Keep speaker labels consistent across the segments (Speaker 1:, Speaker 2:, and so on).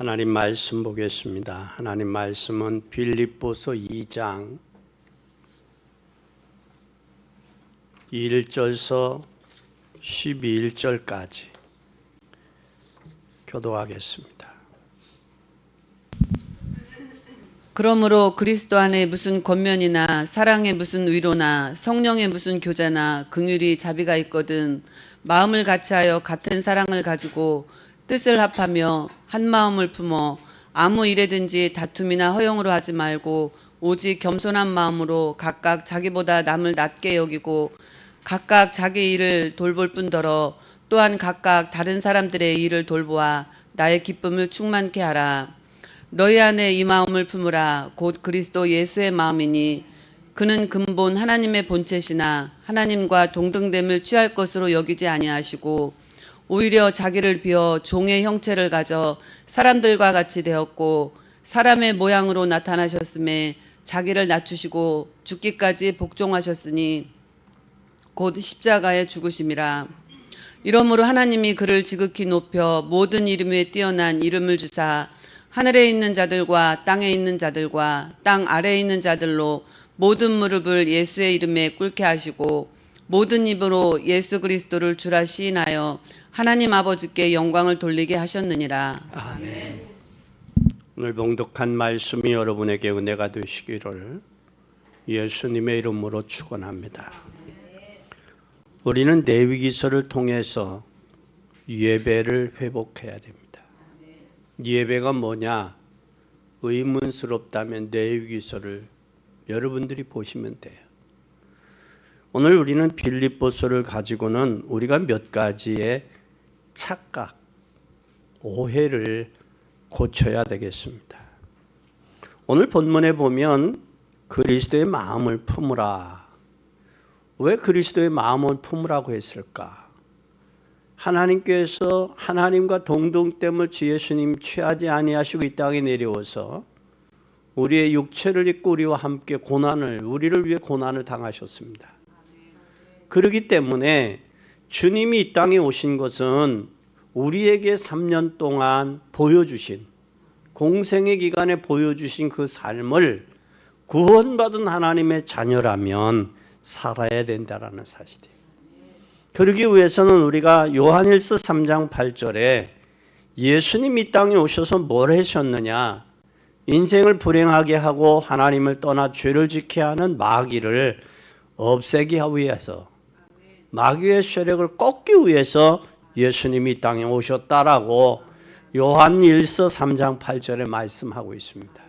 Speaker 1: 하나님 말씀 보겠습니다. 하나님 말씀은 빌립보서 2장 1절서 11절까지 교도하겠습니다.
Speaker 2: 그러므로 그리스도 안에 무슨 권면이나 사랑의 무슨 위로나 성령의 무슨 교제나 긍휼이 자비가 있거든 마음을 같이하여 같은 사랑을 가지고 뜻을 합하며 한 마음을 품어 아무 일에든지 다툼이나 허용으로 하지 말고 오직 겸손한 마음으로 각각 자기보다 남을 낮게 여기고 각각 자기 일을 돌볼 뿐더러 또한 각각 다른 사람들의 일을 돌보아 나의 기쁨을 충만케 하라. 너희 안에 이 마음을 품으라. 곧 그리스도 예수의 마음이니 그는 근본 하나님의 본체시나 하나님과 동등됨을 취할 것으로 여기지 아니하시고 오히려 자기를 비워 종의 형체를 가져 사람들과 같이 되었고 사람의 모양으로 나타나셨음에 자기를 낮추시고 죽기까지 복종하셨으니 곧 십자가에 죽으심이라. 이러므로 하나님이 그를 지극히 높여 모든 이름 위에 뛰어난 이름을 주사 하늘에 있는 자들과 땅에 있는 자들과 땅 아래에 있는 자들로 모든 무릎을 예수의 이름에 꿇게 하시고 모든 입으로 예수 그리스도를 주라 시인하여 하나님 아버지께 영광을 돌리게 하셨느니라.
Speaker 1: 아멘. 오늘 봉독한 말씀이 여러분에게 은혜가 되시기를 예수님의 이름으로 축원합니다. 우리는 레위기서를 통해서 예배를 회복해야 됩니다. 예배가 뭐냐? 의문스럽다면 레위기서를 여러분들이 보시면 돼요. 오늘 우리는 빌립보서를 가지고는 우리가 몇 가지의 착각, 오해를 고쳐야 되겠습니다. 오늘 본문에 보면 그리스도의 마음을 품으라. 왜 그리스도의 마음을 품으라고 했을까? 하나님께서 하나님과 동등됨을 주 예수님 취하지 아니하시고 이 땅에 내려오서 우리의 육체를 입고 우리와 함께 우리를 위해 고난을 당하셨습니다. 그렇기 때문에 주님이 이 땅에 오신 것은 우리에게 3년 동안 보여주신, 공생의 기간에 보여주신 그 삶을 구원받은 하나님의 자녀라면 살아야 된다라는 사실이에요. 그러기 위해서는 우리가 요한일서 3장 8절에 예수님이 이 땅에 오셔서 뭘 하셨느냐? 인생을 불행하게 하고 하나님을 떠나 죄를 지게 하는 마귀를 없애기 위해서, 마귀의 세력을 꺾기 위해서 예수님이 이 땅에 오셨다라고 요한일서 3장 8절에 말씀하고 있습니다.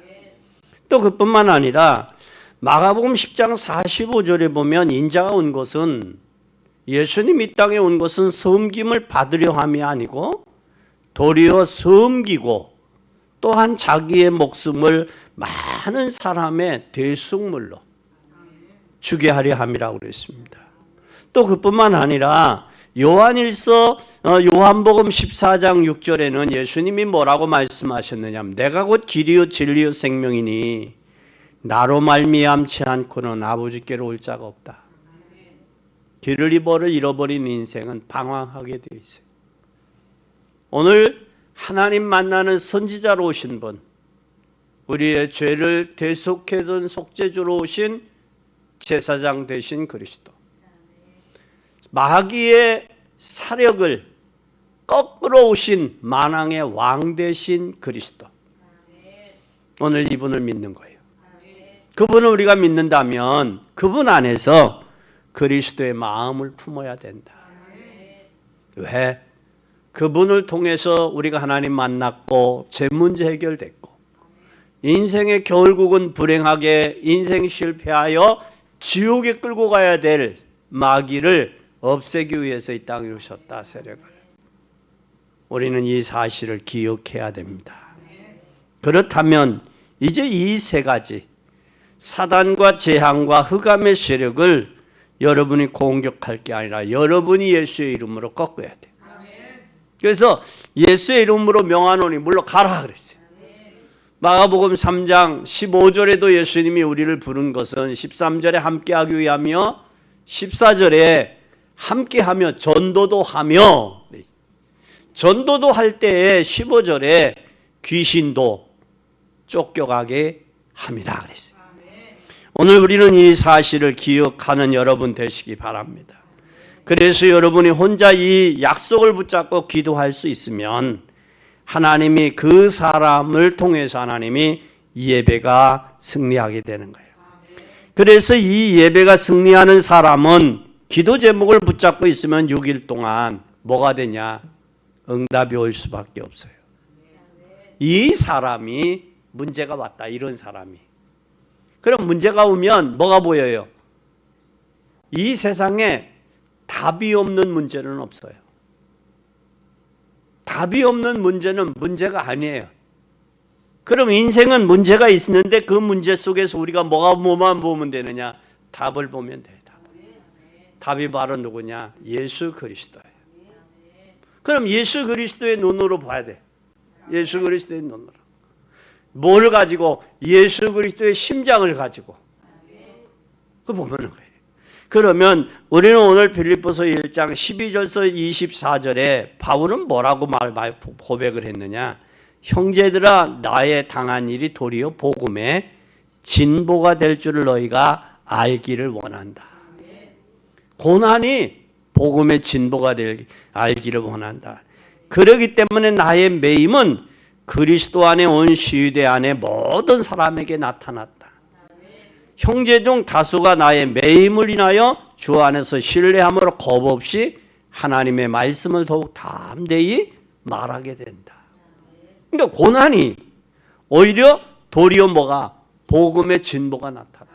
Speaker 1: 또 그뿐만 아니라 마가복음 10장 45절에 보면 인자가 온 것은, 예수님이 이 땅에 온 것은 섬김을 받으려 함이 아니고 도리어 섬기고 또한 자기의 목숨을 많은 사람의 대속물로 주게 하려 함이라고 그랬습니다. 또 그뿐만 아니라 요한복음 14장 6절에는 예수님이 뭐라고 말씀하셨느냐면 내가 곧 길이요 진리요 생명이니 나로 말미암지 않고는 아버지께로 올 자가 없다. 길을 잃어버린 인생은 방황하게 되어 있어요. 오늘 하나님 만나는 선지자로 오신 분, 우리의 죄를 대속해준 속죄주로 오신 제사장 되신 그리스도, 마귀의 사력을 거꾸로 오신 만왕의 왕 되신 그리스도, 오늘 이분을 믿는 거예요. 그분을 우리가 믿는다면 그분 안에서 그리스도의 마음을 품어야 된다. 왜? 그분을 통해서 우리가 하나님 만났고 제 문제 해결됐고 인생의 결국은 불행하게 인생 실패하여 지옥에 끌고 가야 될 마귀를 없애기 위해서 이 땅에 오셨다. 세력을. 우리는 이 사실을 기억해야 됩니다. 그렇다면 이제 이 세 가지 사단과 재앙과 흑암의 세력을 여러분이 공격할 게 아니라 여러분이 예수의 이름으로 꺾어야 돼요. 그래서 예수의 이름으로 명하노니 물러가라 그랬어요. 마가복음 3장 15절에도 예수님이 우리를 부른 것은 13절에 함께하기 위하며 14절에 함께하며 전도도 하며, 전도도 할 때에 15절에 귀신도 쫓겨가게 합니다. 그랬어요. 오늘 우리는 이 사실을 기억하는 여러분 되시기 바랍니다. 그래서 여러분이 혼자 이 약속을 붙잡고 기도할 수 있으면 하나님이 그 사람을 통해서 하나님이 이 예배가 승리하게 되는 거예요. 그래서 이 예배가 승리하는 사람은 기도 제목을 붙잡고 있으면 6일 동안 뭐가 되냐? 응답이 올 수밖에 없어요. 이 사람이 문제가 왔다. 이런 사람이. 그럼 문제가 오면 뭐가 보여요? 이 세상에 답이 없는 문제는 없어요. 답이 없는 문제는 문제가 아니에요. 그럼 인생은 문제가 있는데 그 문제 속에서 우리가 뭐만 보면 되느냐? 답을 보면 돼요. 답이 바로 누구냐? 예수 그리스도예요. 그럼 예수 그리스도의 눈으로 봐야 돼. 예수 그리스도의 눈으로. 뭘 가지고? 예수 그리스도의 심장을 가지고. 그 보면 거예요. 그러면 우리는 오늘 빌립보서 1장 12절에서 24절에 바울은 뭐라고 고백을 했느냐? 형제들아, 나의 당한 일이 도리어 복음의 진보가 될 줄을 너희가 알기를 원한다. 고난이 복음의 진보가 알기를 원한다. 그러기 때문에 나의 매임은 그리스도 안에 온 시위대 안에 모든 사람에게 나타났다. 형제 중 다수가 나의 매임을 인하여 주 안에서 신뢰함으로 겁없이 하나님의 말씀을 더욱 담대히 말하게 된다. 그러니까 고난이 오히려 도리어 뭐가? 복음의 진보가 나타난다.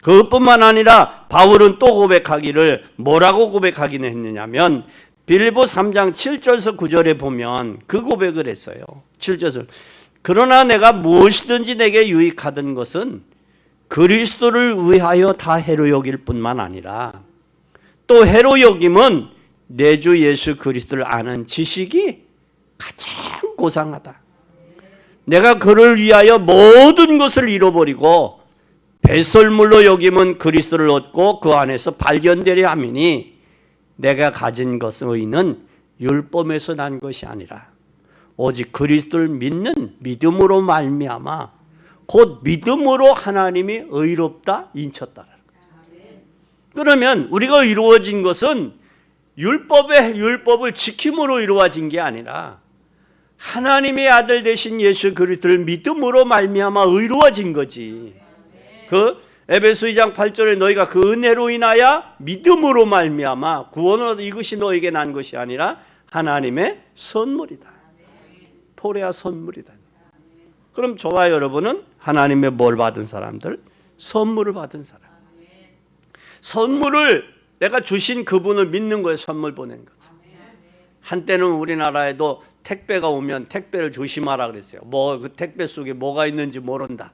Speaker 1: 그것뿐만 아니라 바울은 또 고백하기를 뭐라고 고백하기는 했느냐면 빌립보 3장 7절에서 9절에 보면 그 고백을 했어요. 7절에서 그러나 내가 무엇이든지 내게 유익하던 것은 그리스도를 위하여 다 해로 여길 뿐만 아니라 또 해로 여김은 내 주 예수 그리스도를 아는 지식이 가장 고상하다. 내가 그를 위하여 모든 것을 잃어버리고 배설물로 여김은 그리스도를 얻고 그 안에서 발견되려 함이니 내가 가진 것의 의는 율법에서 난 것이 아니라 오직 그리스도를 믿는 믿음으로 말미암아 곧 믿음으로 하나님이 의롭다 인쳤다. 그러면 우리가 이루어진 것은 율법을 지킴으로 이루어진 게 아니라 하나님의 아들 되신 예수 그리스도를 믿음으로 말미암아 의로워진 거지. 그 에베소 2장 8절에 너희가 그 은혜로 인하여 믿음으로 말미암아 구원을 이것이 너에게 난 것이 아니라 하나님의 선물이다. 토레아 선물이다. 그럼 저와 여러분은 하나님의 뭘 받은 사람들? 선물을 받은 사람. 선물을 내가 주신 그분을 믿는 거에 선물 보낸 거죠. 한때는 우리나라에도 택배가 오면 택배를 조심하라 그랬어요. 그 택배 속에 뭐가 있는지 모른다.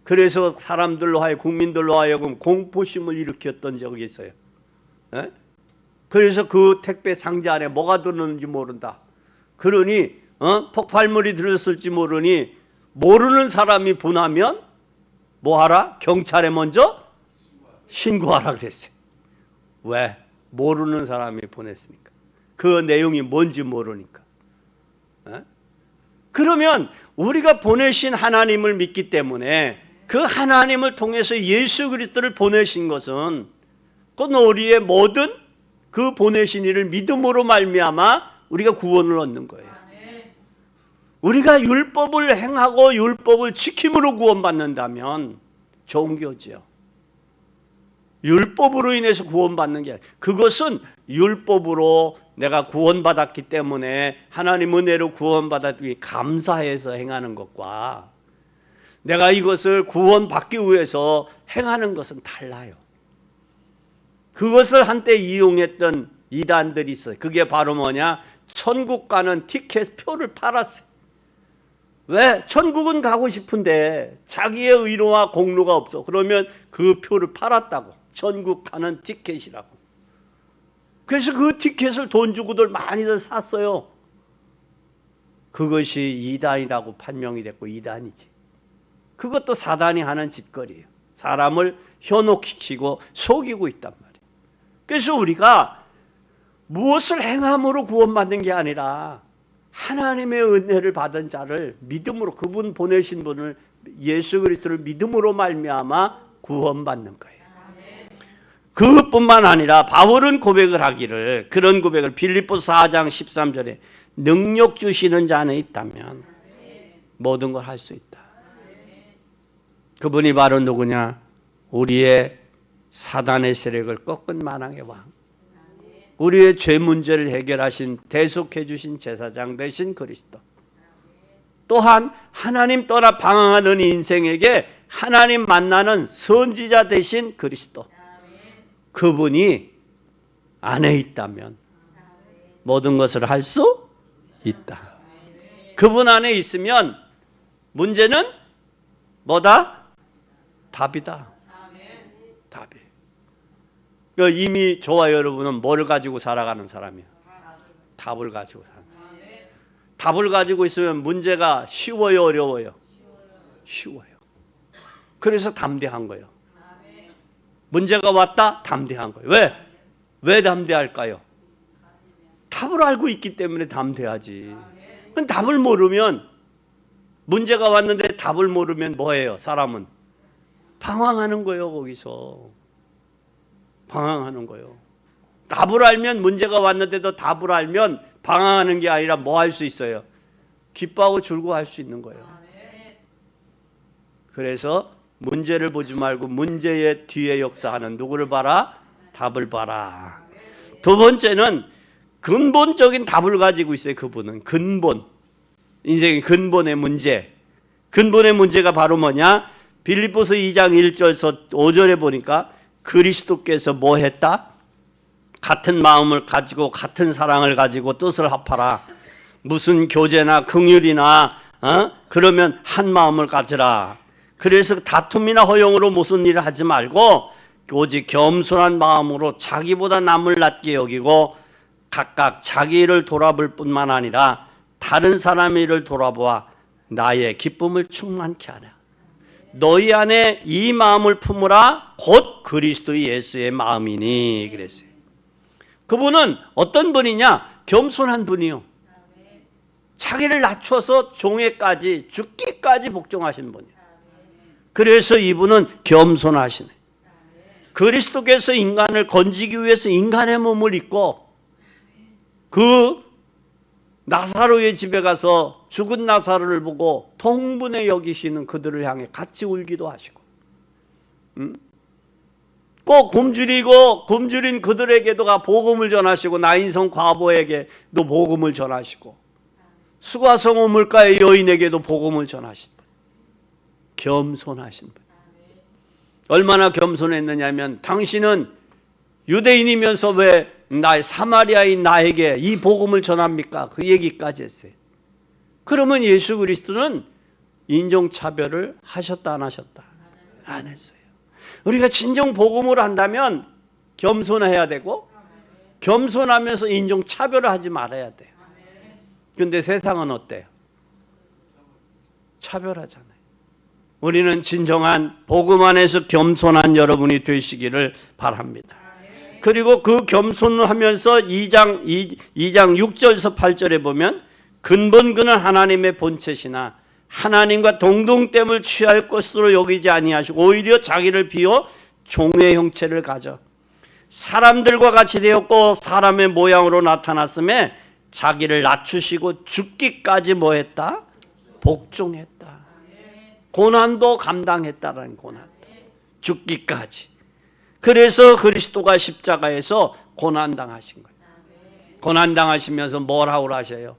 Speaker 1: 그래서 사람들로 하여 국민들로 하여금 공포심을 일으켰던 적이 있어요. 에? 그래서 그 택배 상자 안에 뭐가 들었는지 모른다. 그러니 폭발물이 들었을지 모르니 모르는 사람이 분하면 뭐하라? 경찰에 먼저 신고하라 그랬어요. 왜? 모르는 사람이 보냈으니까. 그 내용이 뭔지 모르니까. 에? 그러면 우리가 보내신 하나님을 믿기 때문에 그 하나님을 통해서 예수 그리스도를 보내신 것은 그건 우리의 모든 그 보내신 일을 믿음으로 말미암아 우리가 구원을 얻는 거예요. 우리가 율법을 행하고 율법을 지킴으로 구원받는다면 좋은 거죠. 율법으로 인해서 구원받는 게 아니라 그것은 율법으로 내가 구원받았기 때문에 하나님 은혜로 구원받았기 감사해서 행하는 것과 내가 이것을 구원받기 위해서 행하는 것은 달라요. 그것을 한때 이용했던 이단들이 있어요. 그게 바로 뭐냐? 천국 가는 티켓 표를 팔았어요. 왜? 천국은 가고 싶은데 자기의 의로와 공로가 없어. 그러면 그 표를 팔았다고. 천국 가는 티켓이라고. 그래서 그 티켓을 돈 주고들 많이들 샀어요. 그것이 이단이라고 판명이 됐고 이단이지. 그것도 사단이 하는 짓거리예요. 사람을 현혹시키고 속이고 있단 말이에요. 그래서 우리가 무엇을 행함으로 구원받는 게 아니라 하나님의 은혜를 받은 자를 믿음으로, 그분 보내신 분을, 예수 그리스도를 믿음으로 말미암아 구원받는 거예요. 그뿐만 아니라 바울은 고백을 하기를, 그런 고백을 빌립보서 4장 13절에 능력 주시는 자 안에 있다면 모든 걸 할 수 있다. 그분이 바로 누구냐? 우리의 사단의 세력을 꺾은 만왕의 왕, 우리의 죄 문제를 해결하신, 대속해 주신 제사장 되신 그리스도, 또한 하나님 떠나 방황하는 인생에게 하나님 만나는 선지자 되신 그리스도, 그분이 안에 있다면 모든 것을 할 수 있다. 그분 안에 있으면 문제는 뭐다? 답이다. 답이. 이미 저와 여러분은 뭘 가지고 살아가는 사람이야? 답을 가지고 사는 사람. 답을 가지고 있으면 문제가 쉬워요, 어려워요? 쉬워요. 그래서 담대한 거예요. 문제가 왔다? 담대한 거예요. 왜? 왜 담대할까요? 답을 알고 있기 때문에 담대하지. 그럼 답을 모르면, 문제가 왔는데 답을 모르면 뭐예요? 사람은 방황하는 거예요. 거기서 방황하는 거예요. 답을 알면, 문제가 왔는데도 답을 알면 방황하는 게 아니라 뭐 할 수 있어요? 기뻐하고 즐거워할 수 있는 거예요. 그래서 문제를 보지 말고 문제의 뒤에 역사하는 누구를 봐라? 답을 봐라. 두 번째는 근본적인 답을 가지고 있어요. 그분은 근본, 인생의 근본의 문제. 근본의 문제가 바로 뭐냐? 빌립보서 2장 1절에서 5절에 보니까 그리스도께서 뭐 했다? 같은 마음을 가지고 같은 사랑을 가지고 뜻을 합하라. 무슨 교제나 긍휼이나 그러면 한 마음을 가지라. 그래서 다툼이나 허용으로 무슨 일을 하지 말고 오직 겸손한 마음으로 자기보다 남을 낮게 여기고 각각 자기 일을 돌아볼 뿐만 아니라 다른 사람의 일을 돌아보아 나의 기쁨을 충만케 하라. 너희 안에 이 마음을 품으라. 곧 그리스도 예수의 마음이니. 그랬어요. 그분은 어떤 분이냐? 겸손한 분이요. 자기를 낮춰서 종에까지, 죽기까지 복종하신 분이에요. 그래서 이분은 겸손하시네. 그리스도께서 인간을 건지기 위해서 인간의 몸을 입고 그 나사로의 집에 가서 죽은 나사로를 보고 통분에 여기시는 그들을 향해 같이 울기도 하시고, 꼭 굶주린 그들에게도 복음을 전하시고, 나인성 과부에게도 복음을 전하시고, 수가성 우물가의 여인에게도 복음을 전하신 분. 겸손하신 분. 얼마나 겸손했느냐면, 당신은 유대인이면서 왜 나의 사마리아인 나에게 이 복음을 전합니까? 그 얘기까지 했어요. 그러면 예수 그리스도는 인종차별을 하셨다 안 하셨다? 안 했어요. 우리가 진정 복음을 한다면 겸손해야 되고, 겸손하면서 인종차별을 하지 말아야 돼요. 그런데 세상은 어때요? 차별하잖아요. 우리는 진정한 복음 안에서 겸손한 여러분이 되시기를 바랍니다. 그리고 그 겸손을 하면서 2장 6절에서 8절에 보면 근본 그는 하나님의 본체시나 하나님과 동등됨을 취할 것으로 여기지 아니하시고 오히려 자기를 비워 종의 형체를 가져 사람들과 같이 되었고 사람의 모양으로 나타났음에 자기를 낮추시고 죽기까지 뭐 했다? 복종했다. 고난도 감당했다라는 고난. 죽기까지. 그래서 그리스도가 십자가에서 고난당하신 거예요. 고난당하시면서 뭐라고 하셔요?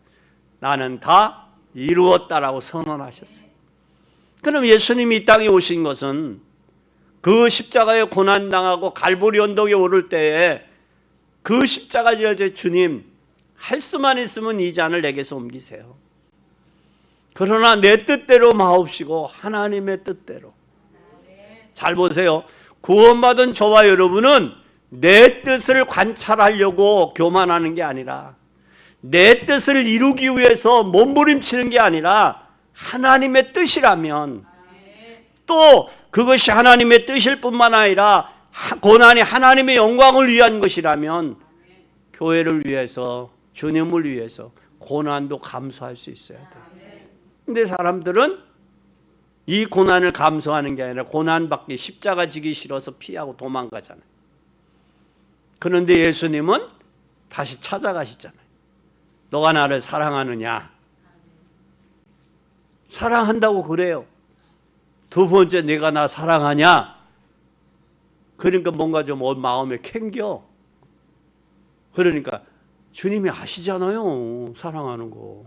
Speaker 1: 나는 다 이루었다라고 선언하셨어요. 그럼 예수님이 이 땅에 오신 것은 그 십자가에 고난당하고 갈보리 언덕에 오를 때에 그 십자가 지을 주님 할 수만 있으면 이 잔을 내게서 옮기세요. 그러나 내 뜻대로 마옵시고 하나님의 뜻대로. 잘 보세요. 구원받은 저와 여러분은 내 뜻을 관찰하려고 교만하는 게 아니라 내 뜻을 이루기 위해서 몸부림치는 게 아니라 하나님의 뜻이라면 또 그것이 하나님의 뜻일 뿐만 아니라 고난이 하나님의 영광을 위한 것이라면 교회를 위해서 주님을 위해서 고난도 감수할 수 있어야 돼. 근데 사람들은 이 고난을 감수하는 게 아니라 고난받기 십자가 지기 싫어서 피하고 도망가잖아요. 그런데 예수님은 다시 찾아가시잖아요. 너가 나를 사랑하느냐? 사랑한다고 그래요. 두 번째, 내가 나 사랑하냐? 그러니까 뭔가 좀 마음에 캥겨. 그러니까 주님이 아시잖아요. 사랑하는 거.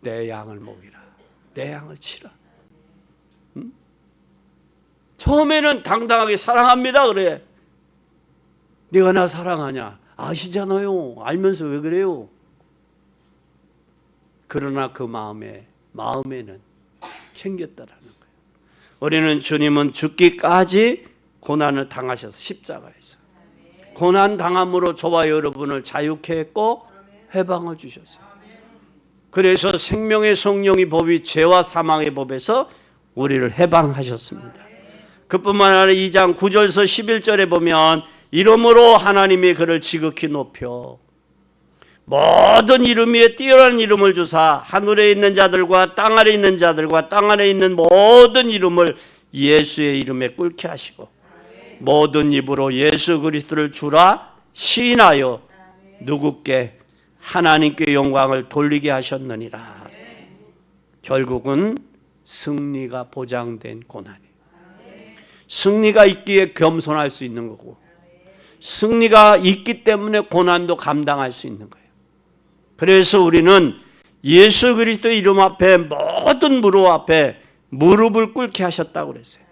Speaker 1: 내 양을 먹이라. 내 양을 치라. 응? 처음에는 당당하게 사랑합니다 그래. 내가 나 사랑하냐? 아시잖아요. 알면서 왜 그래요? 그러나 그 마음에는 챙겼다라는 거예요. 우리는 주님은 죽기까지 고난을 당하셔서 십자가에서 고난 당함으로 저와 여러분을 자유케 했고 해방을 주셨어요. 그래서 생명의 성령의 법이 죄와 사망의 법에서 우리를 해방하셨습니다. 그뿐만 아니라 2장 9절에서 11절에 보면 이름으로 하나님이 그를 지극히 높여 모든 이름 위에 뛰어난 이름을 주사 하늘에 있는 자들과 땅 아래 있는 자들과 땅 아래 있는 모든 이름을 예수의 이름에 꿇게 하시고 모든 입으로 예수 그리스도를 주라 시인하여 누구께 하나님께 영광을 돌리게 하셨느니라. 결국은 승리가 보장된 고난이에요. 승리가 있기에 겸손할 수 있는 거고 승리가 있기 때문에 고난도 감당할 수 있는 거예요. 그래서 우리는 예수 그리스도의 이름 앞에 모든 무릎 앞에 무릎을 꿇게 하셨다고 그랬어요.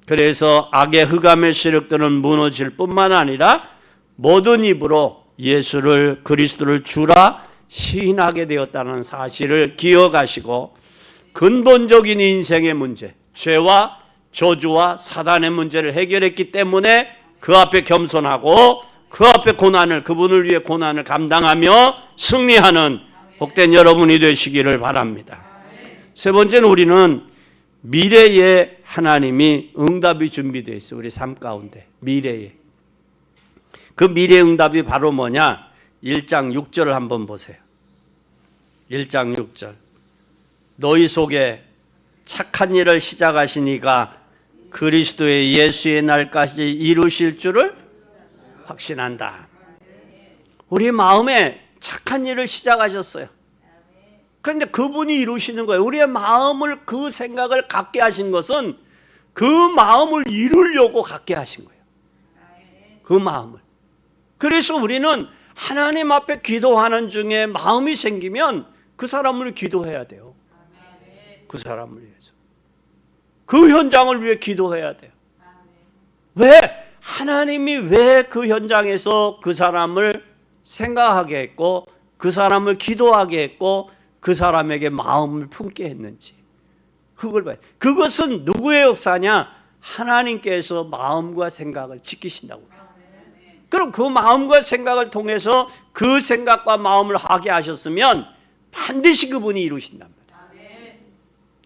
Speaker 1: 그래서 악의 흑암의 세력들은 무너질 뿐만 아니라 모든 입으로 예수를 그리스도를 주라 시인하게 되었다는 사실을 기억하시고 근본적인 인생의 문제, 죄와 저주와 사단의 문제를 해결했기 때문에 그 앞에 겸손하고 그 앞에 그분을 위해 고난을 감당하며 승리하는 복된 여러분이 되시기를 바랍니다. 세 번째는 우리는 미래에 하나님이 응답이 준비되어 있어요. 우리 삶 가운데 미래에. 그 미래 응답이 바로 뭐냐? 1장 6절을 한번 보세요. 1장 6절. 너희 속에 착한 일을 시작하시니가 그리스도의 예수의 날까지 이루실 줄을 확신한다. 우리 마음에 착한 일을 시작하셨어요. 그런데 그분이 이루시는 거예요. 우리의 마음을 그 생각을 갖게 하신 것은 그 마음을 이루려고 갖게 하신 거예요. 그 마음을. 그래서 우리는 하나님 앞에 기도하는 중에 마음이 생기면 그 사람을 기도해야 돼요. 그 사람을 위해서. 그 현장을 위해 기도해야 돼요. 왜? 하나님이 왜 그 현장에서 그 사람을 생각하게 했고 그 사람을 기도하게 했고 그 사람에게 마음을 품게 했는지 그걸 봐요. 그것은 누구의 역사냐? 하나님께서 마음과 생각을 지키신다고. 그럼 그 마음과 생각을 통해서 그 생각과 마음을 하게 하셨으면 반드시 그분이 이루신단 말이에요.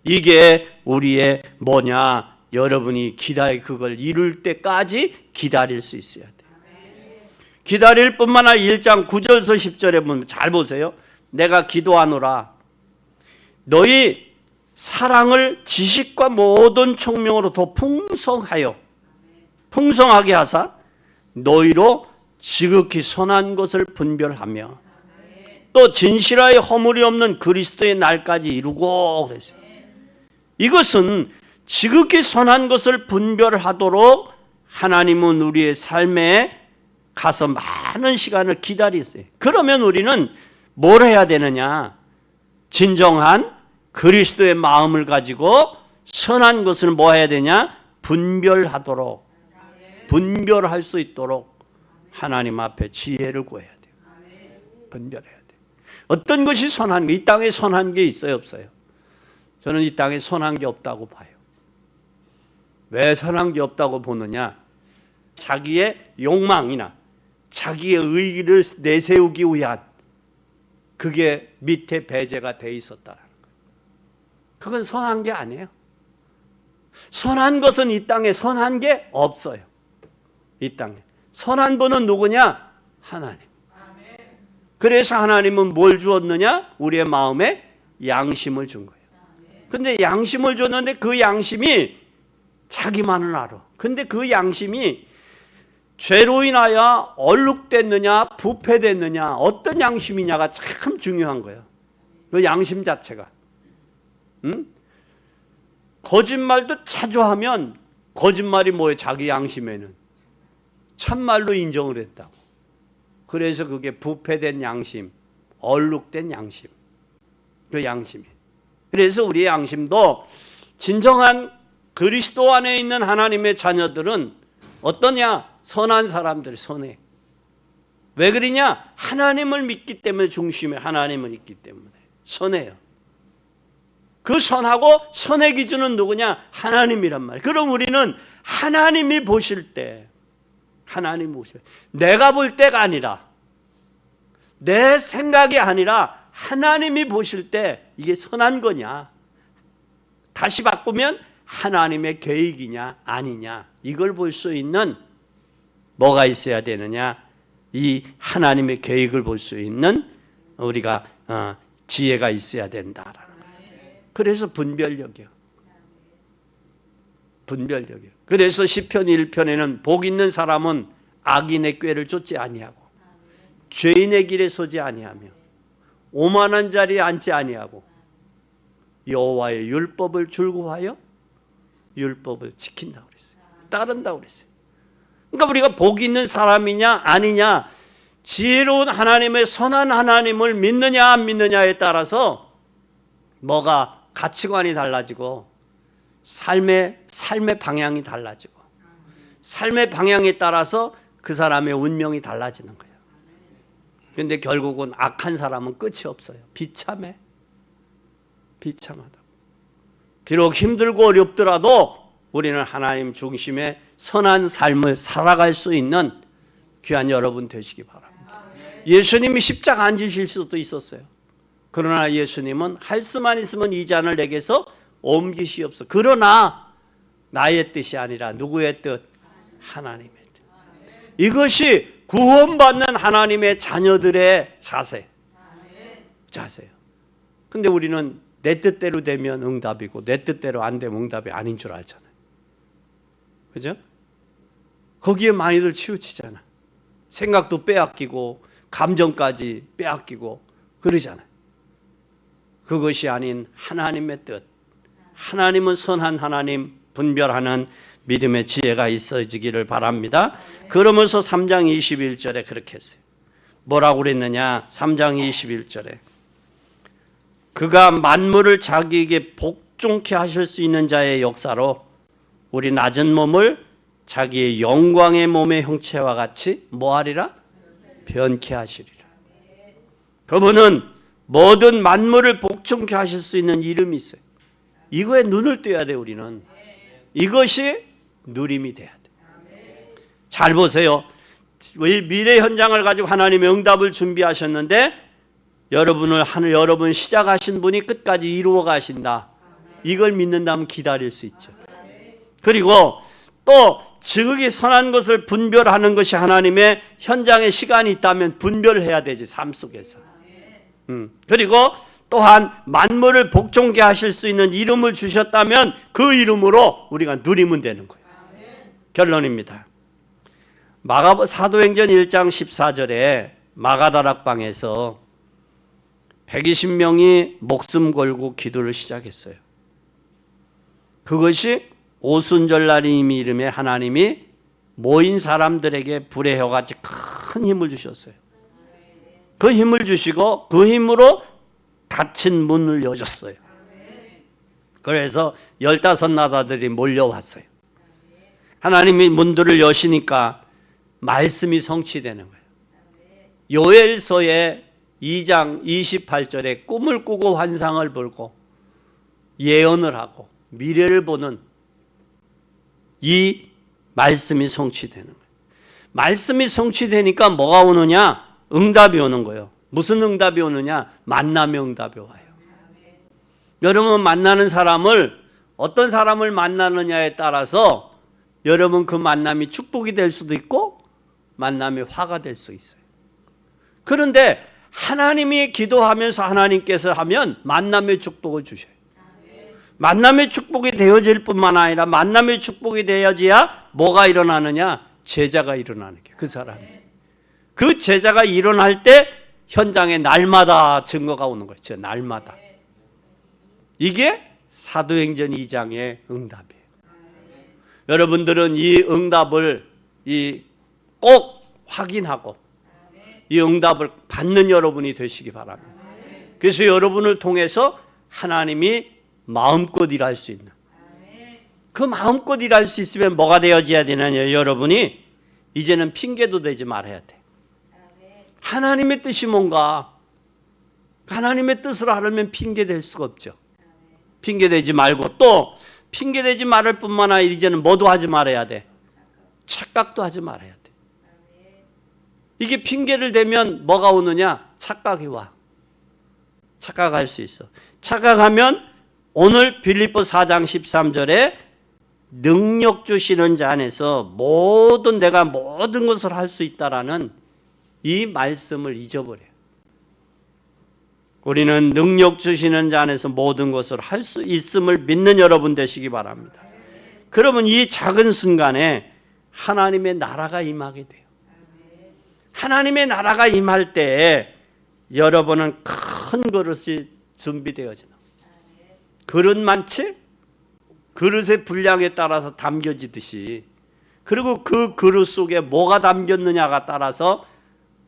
Speaker 1: 이게 우리의 뭐냐? 여러분이 그걸 이룰 때까지 기다릴 수 있어야 돼요. 기다릴 뿐만 아니라 1장 9절에서 10절에 보면 잘 보세요. 내가 기도하노라. 너희 사랑을 지식과 모든 총명으로 더 풍성하게 하사 너희로 지극히 선한 것을 분별하며 또 진실하여 허물이 없는 그리스도의 날까지 이루고 그랬어요. 이것은 지극히 선한 것을 분별하도록 하나님은 우리의 삶에 가서 많은 시간을 기다리세요. 그러면 우리는 뭘 해야 되느냐? 진정한 그리스도의 마음을 가지고 선한 것을 뭐 해야 되냐? 분별할 수 있도록 하나님 앞에 지혜를 구해야 돼요. 분별해야 돼요. 어떤 것이 선한 게, 이 땅에 선한 게 있어요, 없어요? 저는 이 땅에 선한 게 없다고 봐요. 왜 선한 게 없다고 보느냐? 자기의 욕망이나 자기의 의의를 내세우기 위한 그게 밑에 배제가 돼 있었다라는 거예요. 그건 선한 게 아니에요. 선한 것은 이 땅에 선한 게 없어요. 이 땅에. 선한 분은 누구냐? 하나님. 그래서 하나님은 뭘 주었느냐? 우리의 마음에 양심을 준 거예요. 근데 양심을 줬는데 그 양심이 자기만을 알아. 근데 그 양심이 죄로 인하여 얼룩됐느냐 부패됐느냐 어떤 양심이냐가 참 중요한 거예요. 그 양심 자체가. 거짓말도 자주 하면 거짓말이 뭐예요? 자기 양심에는 참말로 인정을 했다고. 그래서 그게 부패된 양심, 얼룩된 양심, 그 양심이. 그래서 우리의 양심도 진정한 그리스도 안에 있는 하나님의 자녀들은 어떠냐? 선한 사람들, 선해. 왜 그러냐? 하나님을 믿기 때문에, 중심에 하나님을 있기 때문에 선해요. 그 선하고 선의 기준은 누구냐? 하나님이란 말이에요. 그럼 우리는 하나님이 보실 때, 하나님 보실 때, 내가 볼 때가 아니라, 내 생각이 아니라 하나님이 보실 때 이게 선한 거냐? 다시 바꾸면 하나님의 계획이냐 아니냐, 이걸 볼 수 있는 뭐가 있어야 되느냐? 이 하나님의 계획을 볼 수 있는 우리가 지혜가 있어야 된다라는 거예요. 그래서 분별력이요. 분별력이요. 그래서 시편 1편에는 복 있는 사람은 악인의 꾀를 쫓지 아니하고 죄인의 길에 서지 아니하며 오만한 자리에 앉지 아니하고 여호와의 율법을 줄구하여 율법을 지킨다고 그랬어요. 따른다고 그랬어요. 그러니까 우리가 복 있는 사람이냐 아니냐, 지혜로운 하나님의 선한 하나님을 믿느냐 안 믿느냐에 따라서 뭐가 가치관이 달라지고 삶의 방향이 달라지고 삶의 방향에 따라서 그 사람의 운명이 달라지는 거예요. 그런데 결국은 악한 사람은 끝이 없어요. 비참해. 비참하다. 비록 힘들고 어렵더라도 우리는 하나님 중심의 선한 삶을 살아갈 수 있는 귀한 여러분 되시기 바랍니다. 예수님이 십자가 안 지실 수도 있었어요. 그러나 예수님은 할 수만 있으면 이 잔을 내게서 옮기시옵소서. 그러나 나의 뜻이 아니라 누구의 뜻? 하나님의 뜻. 이것이 구원받는 하나님의 자녀들의 자세예요. 근데 우리는 내 뜻대로 되면 응답이고 내 뜻대로 안 되면 응답이 아닌 줄 알잖아요. 그죠? 거기에 많이들 치우치잖아. 생각도 빼앗기고 감정까지 빼앗기고 그러잖아요. 그것이 아닌 하나님의 뜻. 하나님은 선한 하나님, 분별하는 믿음의 지혜가 있어지기를 바랍니다. 그러면서 3장 21절에 그렇게 했어요. 뭐라고 그랬느냐? 3장 21절에 그가 만물을 자기에게 복종케 하실 수 있는 자의 역사로 우리 낮은 몸을 자기의 영광의 몸의 형체와 같이 뭐하리라? 변케 하시리라. 그분은 모든 만물을 복종케 하실 수 있는 이름이 있어요. 이거에 눈을 떼야 돼. 우리는 이것이 누림이 돼야 돼. 잘 보세요. 미래 현장을 가지고 하나님의 응답을 준비하셨는데 여러분 시작하신 분이 끝까지 이루어 가신다. 이걸 믿는다면 기다릴 수 있죠. 그리고 또 지극히 선한 것을 분별하는 것이 하나님의 현장에 시간이 있다면 분별해야 되지, 삶 속에서. 그리고 또한 만물을 복종케 하실 수 있는 이름을 주셨다면 그 이름으로 우리가 누리면 되는 거예요. 결론입니다. 사도행전 1장 14절에 마가다락방에서 120명이 목숨 걸고 기도를 시작했어요. 그것이 오순절날임 이름에 하나님이 모인 사람들에게 불의 혀같이 큰 힘을 주셨어요. 그 힘을 주시고 그 힘으로 닫힌 문을 여셨어요. 그래서 15나라들이 몰려왔어요. 하나님이 문들을 여시니까 말씀이 성취되는 거예요. 요엘서의 2장 28절에 꿈을 꾸고 환상을 보고 예언을 하고 미래를 보는 이 말씀이 성취되는 거예요. 말씀이 성취되니까 뭐가 오느냐? 응답이 오는 거예요. 무슨 응답이 오느냐? 만남의 응답이 와요. 여러분 만나는 사람을 어떤 사람을 만나느냐에 따라서 여러분 그 만남이 축복이 될 수도 있고 만남이 화가 될 수 있어요. 그런데 하나님이 기도하면서 하나님께서 하면 만남의 축복을 주셔요. 만남의 축복이 되어질 뿐만 아니라 만남의 축복이 되어져야 뭐가 일어나느냐? 제자가 일어나는 게 그 사람이. 그 제자가 일어날 때 현장에 날마다 증거가 오는 거죠. 날마다. 이게 사도행전 2장의 응답이에요. 여러분들은 이 응답을 꼭 확인하고 이 응답을 받는 여러분이 되시기 바랍니다. 그래서 여러분을 통해서 하나님이 마음껏 일할 수 있는, 그 마음껏 일할 수 있으면 뭐가 되어져야 되느냐? 여러분이 이제는 핑계도 대지 말아야 돼. 하나님의 뜻이 뭔가, 하나님의 뜻을 하려면 핑계 댈 수가 없죠. 핑계 대지 말고, 또 핑계 대지 말을 뿐만 아니라 이제는 뭐도 하지 말아야 돼? 착각도 하지 말아야 돼. 이게 핑계를 대면 뭐가 오느냐? 착각이 와. 착각할 수 있어. 착각하면 오늘 빌립보 4장 13절에 능력 주시는 자 안에서 내가 모든 것을 할 수 있다라는 이 말씀을 잊어버려요. 우리는 능력 주시는 자 안에서 모든 것을 할 수 있음을 믿는 여러분 되시기 바랍니다. 그러면 이 작은 순간에 하나님의 나라가 임하게 돼요. 하나님의 나라가 임할 때 여러분은 큰 그릇이 준비되어지는, 그릇 많지? 그릇의 분량에 따라서 담겨지듯이, 그리고 그 그릇 속에 뭐가 담겼느냐가 따라서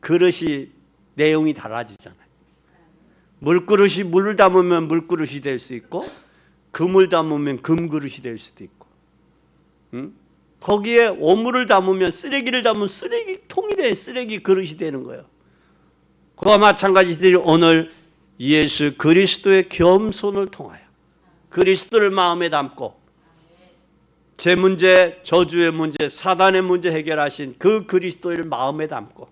Speaker 1: 그릇이 내용이 달라지잖아요. 물그릇이 물을 담으면 물그릇이 될 수 있고, 금을 담으면 금그릇이 될 수도 있고, 거기에 오물을 담으면, 쓰레기를 담으면 쓰레기통이 돼, 쓰레기 그릇이 되는 거예요. 그와 마찬가지로 오늘 예수 그리스도의 겸손을 통하여 그리스도를 마음에 담고 제 문제, 저주의 문제, 사단의 문제 해결하신 그 그리스도를 마음에 담고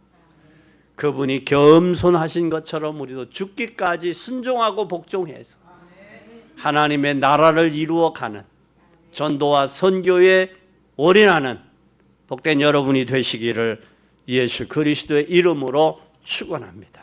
Speaker 1: 그분이 겸손하신 것처럼 우리도 죽기까지 순종하고 복종해서 하나님의 나라를 이루어가는 전도와 선교에 올인하는 복된 여러분이 되시기를 예수 그리스도의 이름으로 축원합니다.